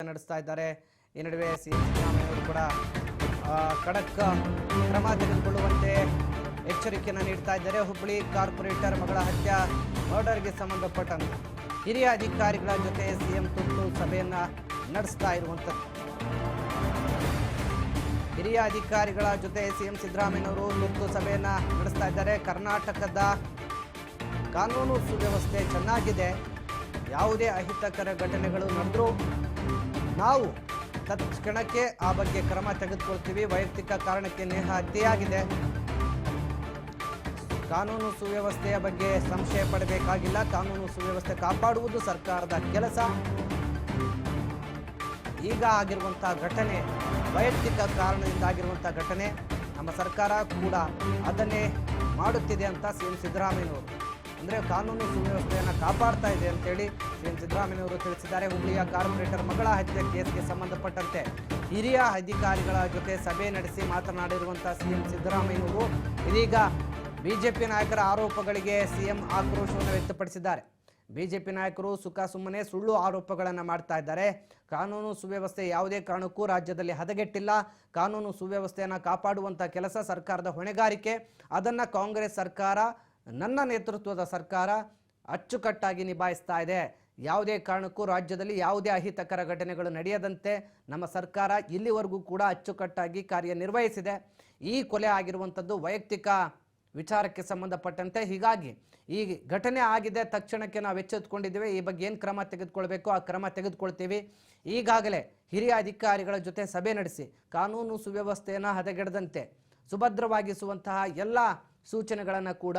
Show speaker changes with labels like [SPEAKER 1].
[SPEAKER 1] ನಡೆಸ್ತಾ ಇದ್ದಾರೆ. ಈ ನಡುವೆ ಸಿಎಂ ಸಿದ್ದರಾಮಯ್ಯ ಕೂಡ ಖಡಕ್ ಕ್ರಮ ತೆಗೆದುಕೊಳ್ಳುವಂತೆ ಎಚ್ಚರಿಕೆಯನ್ನು ನೀಡ್ತಾ ಇದ್ದಾರೆ. ಹುಬ್ಬಳ್ಳಿ ಕಾರ್ಪೊರೇಟರ್ ಮಗಳ ಹತ್ಯೆ ಮರ್ಡರ್ಗೆ ಸಂಬಂಧಪಟ್ಟಂತೆ ಹಿರಿಯ ಅಧಿಕಾರಿಗಳ ಜೊತೆ ಸಿಎಂ ತುರ್ತು ಸಭೆಯನ್ನ ನಡೆಸ್ತಾ ಇರುವಂಥದ್ದು. ಹಿರಿಯ ಅಧಿಕಾರಿಗಳ ಜೊತೆ ಸಿಎಂ ಸಿದ್ದರಾಮಯ್ಯನವರು ತುರ್ತು ಸಭೆಯನ್ನ ನಡೆಸ್ತಾ ಇದ್ದಾರೆ. ಕರ್ನಾಟಕದ ಕಾನೂನು ಸುವ್ಯವಸ್ಥೆ ಚೆನ್ನಾಗಿದೆ, ಯಾವುದೇ ಅಹಿತಕರ ಘಟನೆಗಳು ನಡೆದರೂ ನಾವು ತಕ್ಷಣಕ್ಕೆ ಆ ಬಗ್ಗೆ ಕ್ರಮ ತೆಗೆದುಕೊಳ್ತೀವಿ. ವೈಯಕ್ತಿಕ ಕಾರಣಕ್ಕೆ ನೇಹ ಹತ್ಯೆಯಾಗಿದೆ, ಕಾನೂನು ಸುವ್ಯವಸ್ಥೆಯ ಬಗ್ಗೆ ಸಂಶಯ ಪಡಬೇಕಾಗಿಲ್ಲ. ಕಾನೂನು ಸುವ್ಯವಸ್ಥೆ ಕಾಪಾಡುವುದು ಸರ್ಕಾರದ ಕೆಲಸ. ಈಗ ಆಗಿರುವಂತಹ ಘಟನೆ ವೈಯಕ್ತಿಕ ಕಾರಣದಿಂದ ಆಗಿರುವಂತಹ ಘಟನೆ, ನಮ್ಮ ಸರ್ಕಾರ ಕೂಡ ಅದನ್ನೇ ಮಾಡುತ್ತಿದೆ ಅಂತ ಸಿಎಂ ಸಿದ್ದರಾಮಯ್ಯನವರು, ಅಂದರೆ ಕಾನೂನು ಸುವ್ಯವಸ್ಥೆಯನ್ನು ಕಾಪಾಡ್ತಾ ಇದೆ ಅಂತೇಳಿ ಸಿಎಂ ಸಿದ್ದರಾಮಯ್ಯನವರು ತಿಳಿಸಿದ್ದಾರೆ. ಹುಬ್ಬಳ್ಳಿಯ ಕಾರ್ಪೊರೇಟರ್ ಮಗಳ ಹತ್ಯೆ ಕೇಸ್ಗೆ ಸಂಬಂಧಪಟ್ಟಂತೆ ಹಿರಿಯ ಅಧಿಕಾರಿಗಳ ಜೊತೆ ಸಭೆ ನಡೆಸಿ ಮಾತನಾಡಿರುವಂಥ ಸಿಎಂ ಸಿದ್ದರಾಮಯ್ಯನವರು ಇದೀಗ ಬಿಜೆಪಿ ನಾಯಕರ ಆರೋಪಗಳಿಗೆ ಸಿಎಂ ಆಕ್ರೋಶವನ್ನು ವ್ಯಕ್ತಪಡಿಸಿದ್ದಾರೆ. ಬಿಜೆಪಿ ನಾಯಕರು ಸುಮ್ಮನೆ ಸುಳ್ಳು ಆರೋಪಗಳನ್ನು ಮಾಡ್ತಾ ಇದ್ದಾರೆ. ಕಾನೂನು ಸುವ್ಯವಸ್ಥೆ ಯಾವುದೇ ಕಾರಣಕ್ಕೂ ರಾಜ್ಯದಲ್ಲಿ ಹದಗೆಟ್ಟಿಲ್ಲ. ಕಾನೂನು ಸುವ್ಯವಸ್ಥೆಯನ್ನು ಕಾಪಾಡುವಂಥ ಕೆಲಸ ಸರ್ಕಾರದ ಹೊಣೆಗಾರಿಕೆ. ಅದನ್ನು ಕಾಂಗ್ರೆಸ್ ಸರ್ಕಾರ, ನನ್ನ ನೇತೃತ್ವದ ಸರ್ಕಾರ ಅಚ್ಚುಕಟ್ಟಾಗಿ ನಿಭಾಯಿಸ್ತಾ ಇದೆ. ಯಾವುದೇ ಕಾರಣಕ್ಕೂ ರಾಜ್ಯದಲ್ಲಿ ಯಾವುದೇ ಅಹಿತಕರ ಘಟನೆಗಳು ನಡೆಯದಂತೆ ನಮ್ಮ ಸರ್ಕಾರ ಇಲ್ಲಿವರೆಗೂ ಕೂಡ ಅಚ್ಚುಕಟ್ಟಾಗಿ ಕಾರ್ಯನಿರ್ವಹಿಸಿದೆ. ಈ ಕೊಲೆ ಆಗಿರುವಂಥದ್ದು ವೈಯಕ್ತಿಕ ವಿಚಾರಕ್ಕೆ ಸಂಬಂಧಪಟ್ಟಂತೆ, ಹೀಗಾಗಿ ಈ ಘಟನೆ ಆಗಿದೆ, ತಕ್ಷಣಕ್ಕೆ ನಾವು ಎಚ್ಚೆತ್ತುಕೊಂಡಿದ್ದೇವೆ. ಈ ಬಗ್ಗೆ ಏನು ಕ್ರಮ ತೆಗೆದುಕೊಳ್ಬೇಕು ಆ ಕ್ರಮ ತೆಗೆದುಕೊಳ್ತೀವಿ. ಈಗಾಗಲೇ ಹಿರಿಯ ಅಧಿಕಾರಿಗಳ ಜೊತೆ ಸಭೆ ನಡೆಸಿ ಕಾನೂನು ಸುವ್ಯವಸ್ಥೆಯನ್ನು ಹದಗೆಡದಂತೆ ಸುಭದ್ರವಾಗಿಸುವಂತಹ ಎಲ್ಲ ಸೂಚನೆಗಳನ್ನು ಕೂಡ